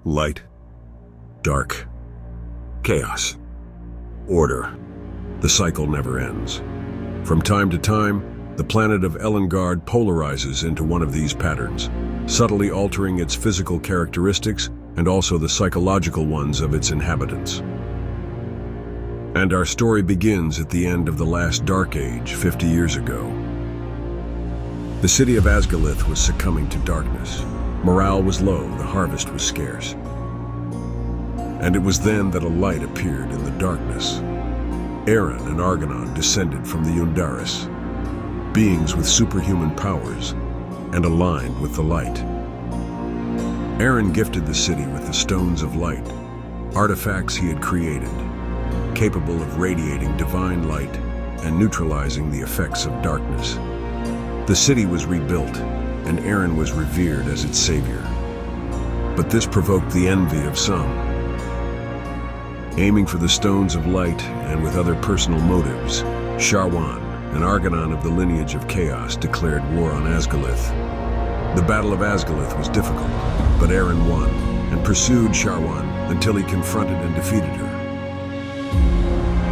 Light, dark, chaos, order. The cycle never ends. From time to time, the planet of Elengard polarizes into one of these patterns, subtly altering its physical characteristics and also the psychological ones of its inhabitants. And our story begins at the end of the last Dark Age 50 years ago. The city of Asgalith was succumbing to darkness. Morale was low, the harvest was scarce. And it was then that a light appeared in the darkness. Eren and Argonon descended from the Yundaris, beings with superhuman powers and aligned with the light. Eren gifted the city with the Stones of Light, artifacts he had created, capable of radiating divine light and neutralizing the effects of darkness. The city was rebuilt, and Eren was revered as its savior. But this provoked the envy of some. Aiming for the Stones of Light and with other personal motives, Sharwan, an Argonon of the lineage of Chaos, declared war on Asgalith. The Battle of Asgalith was difficult, but Eren won and pursued Sharwan until he confronted and defeated her.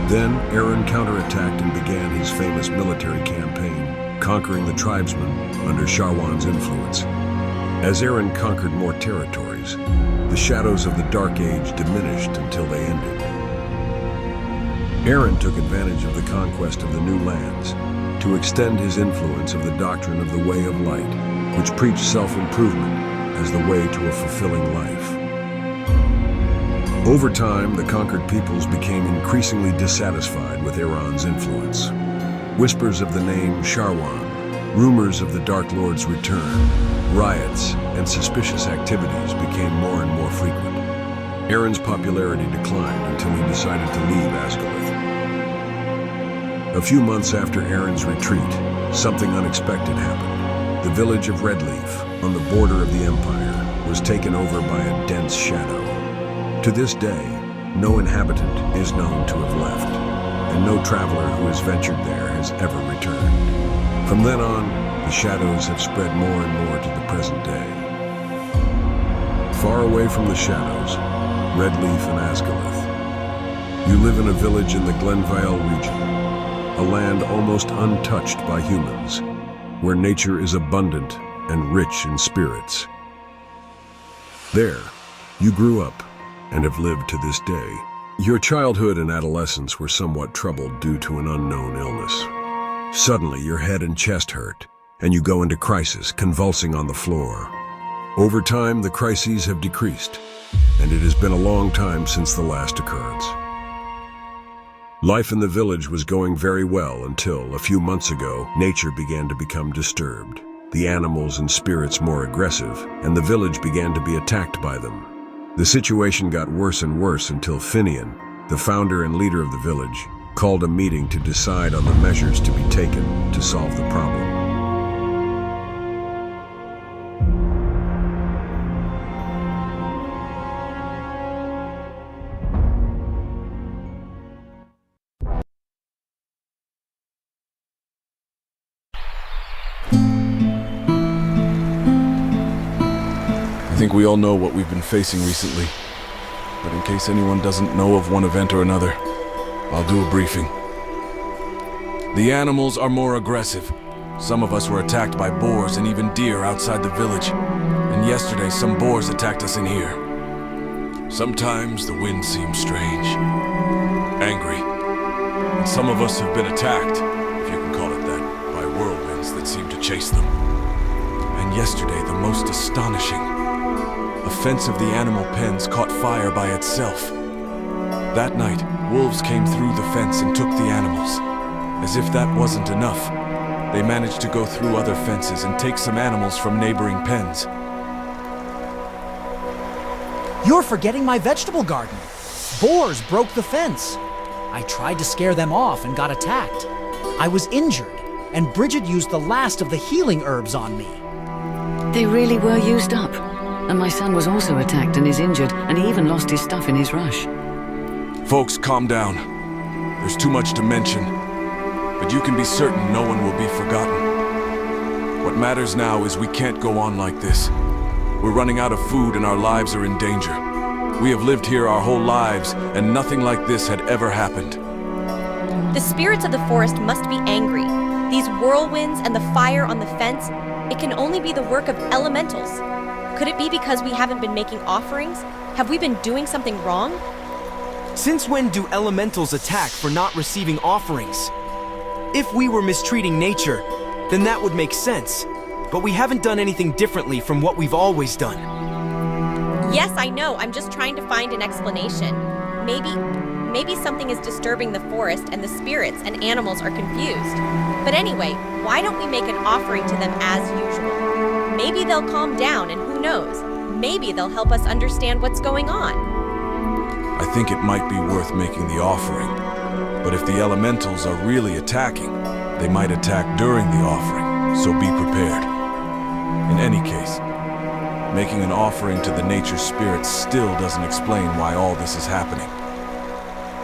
Then Eren counterattacked and began his famous military campaign, conquering the tribesmen under Sharwan's influence. As Eren conquered more territories, the shadows of the Dark Age diminished until they ended. Eren took advantage of the conquest of the new lands to extend his influence of the doctrine of the Way of Light, which preached self-improvement as the way to a fulfilling life. Over time, the conquered peoples became increasingly dissatisfied with Eren's influence. Whispers of the name Sharwan, rumors of the Dark Lord's return, riots, and suspicious activities became more and more frequent. Eren's popularity declined until he decided to leave Asgalith. A few months after Eren's retreat, something unexpected happened. The village of Redleaf, on the border of the Empire, was taken over by a dense shadow. To this day, no inhabitant is known to have left, and no traveler who has ventured there has ever returned. From then on, the shadows have spread more and more to the present day. Far away from the shadows, Redleaf and Asgalith, you live in a village in the Glenvale region, a land almost untouched by humans, where nature is abundant and rich in spirits. There, you grew up and have lived to this day. Your childhood and adolescence were somewhat troubled due to an unknown illness. Suddenly, your head and chest hurt, and you go into crisis, convulsing on the floor. Over time, the crises have decreased, and it has been a long time since the last occurrence. Life in the village was going very well until, a few months ago, nature began to become disturbed. The animals and spirits more aggressive, and the village began to be attacked by them. The situation got worse and worse until Finian, the founder and leader of the village, called a meeting to decide on the measures to be taken to solve the problem. I think we all know what we've been facing recently, but in case anyone doesn't know of one event or another, I'll do a briefing. The animals are more aggressive. Some of us were attacked by boars and even deer outside the village, and yesterday some boars attacked us in here. Sometimes the wind seems strange, angry, and some of us have been attacked, if you can call it that, by whirlwinds that seem to chase them. And yesterday, the most astonishing. A fence of the animal pens caught fire by itself. That night, wolves came through the fence and took the animals. As if that wasn't enough, they managed to go through other fences and take some animals from neighboring pens. You're forgetting my vegetable garden. Boars broke the fence. I tried to scare them off and got attacked. I was injured, and Bridget used the last of the healing herbs on me. They really were used up. And my son was also attacked and is injured, and he even lost his stuff in his rush. Folks, calm down. There's too much to mention, but you can be certain no one will be forgotten. What matters now is we can't go on like this. We're running out of food and our lives are in danger. We have lived here our whole lives, and nothing like this had ever happened. The spirits of the forest must be angry. These whirlwinds and the fire on the fence, it can only be the work of elementals. Could it be because we haven't been making offerings? Have we been doing something wrong? Since when do elementals attack for not receiving offerings? If we were mistreating nature, then that would make sense. But we haven't done anything differently from what we've always done. Yes, I know. I'm just trying to find an explanation. Maybe something is disturbing the forest and the spirits and animals are confused. But anyway, why don't we make an offering to them as usual? Maybe they'll calm down, and who knows? Maybe they'll help us understand what's going on. I think it might be worth making the offering. But if the elementals are really attacking, they might attack during the offering, so be prepared. In any case, making an offering to the nature spirits still doesn't explain why all this is happening.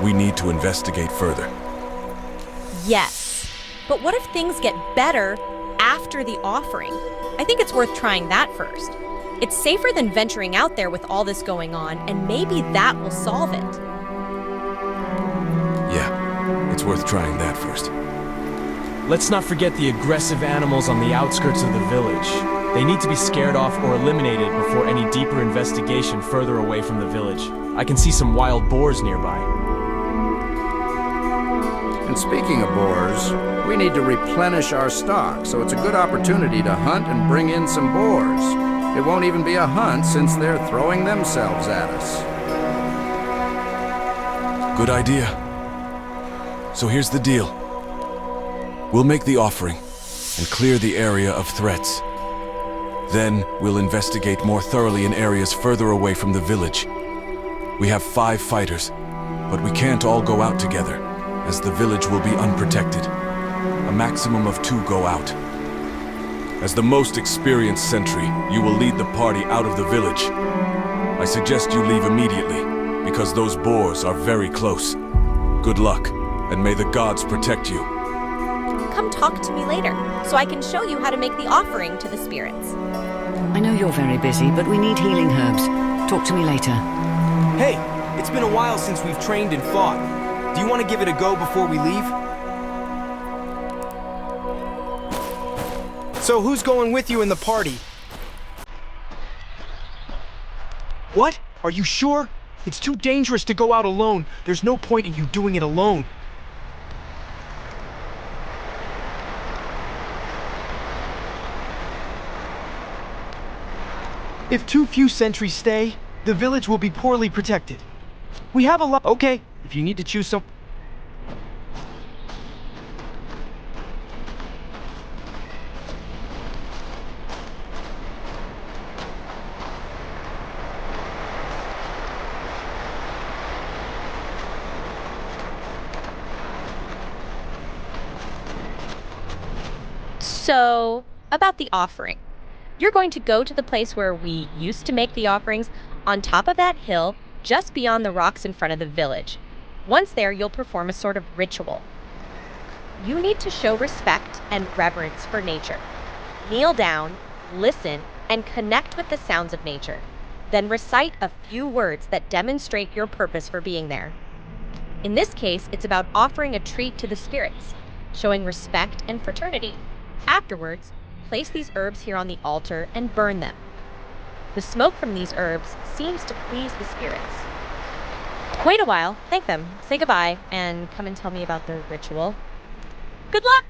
We need to investigate further. Yes, but what if things get better after the offering? I think it's worth trying that first. It's safer than venturing out there with all this going on, and maybe that will solve it. Yeah, it's worth trying that first. Let's not forget the aggressive animals on the outskirts of the village. They need to be scared off or eliminated before any deeper investigation further away from the village. I can see some wild boars nearby. And speaking of boars, we need to replenish our stock, so it's a good opportunity to hunt and bring in some boars. It won't even be a hunt since they're throwing themselves at us. Good idea. So here's the deal. We'll make the offering and clear the area of threats. Then we'll investigate more thoroughly in areas further away from the village. We have 5 fighters, but we can't all go out together, as the village will be unprotected. A maximum of 2 go out. As the most experienced sentry, you will lead the party out of the village. I suggest you leave immediately, because those boars are very close. Good luck, and may the gods protect you. Come talk to me later, so I can show you how to make the offering to the spirits. I know you're very busy, but we need healing herbs. Talk to me later. Hey, it's been a while since we've trained and fought. Do you want to give it a go before we leave? So who's going with you in the party? What? Are you sure? It's too dangerous to go out alone. There's no point in you doing it alone. If too few sentries stay, the village will be poorly protected. We have a lot. Okay, if you need to choose some. So, about the offering. You're going to go to the place where we used to make the offerings on top of that hill just beyond the rocks in front of the village. Once there, you'll perform a sort of ritual. You need to show respect and reverence for nature. Kneel down, listen, and connect with the sounds of nature. Then recite a few words that demonstrate your purpose for being there. In this case, it's about offering a treat to the spirits, showing respect and fraternity. Afterwards, place these herbs here on the altar and burn them. The smoke from these herbs seems to please the spirits. Wait a while, thank them, say goodbye, and come and tell me about the ritual. Good luck!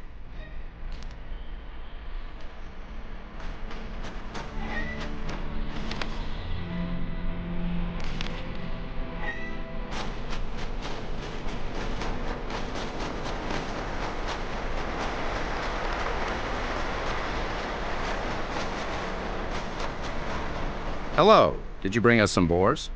Hello, did you bring us some boars?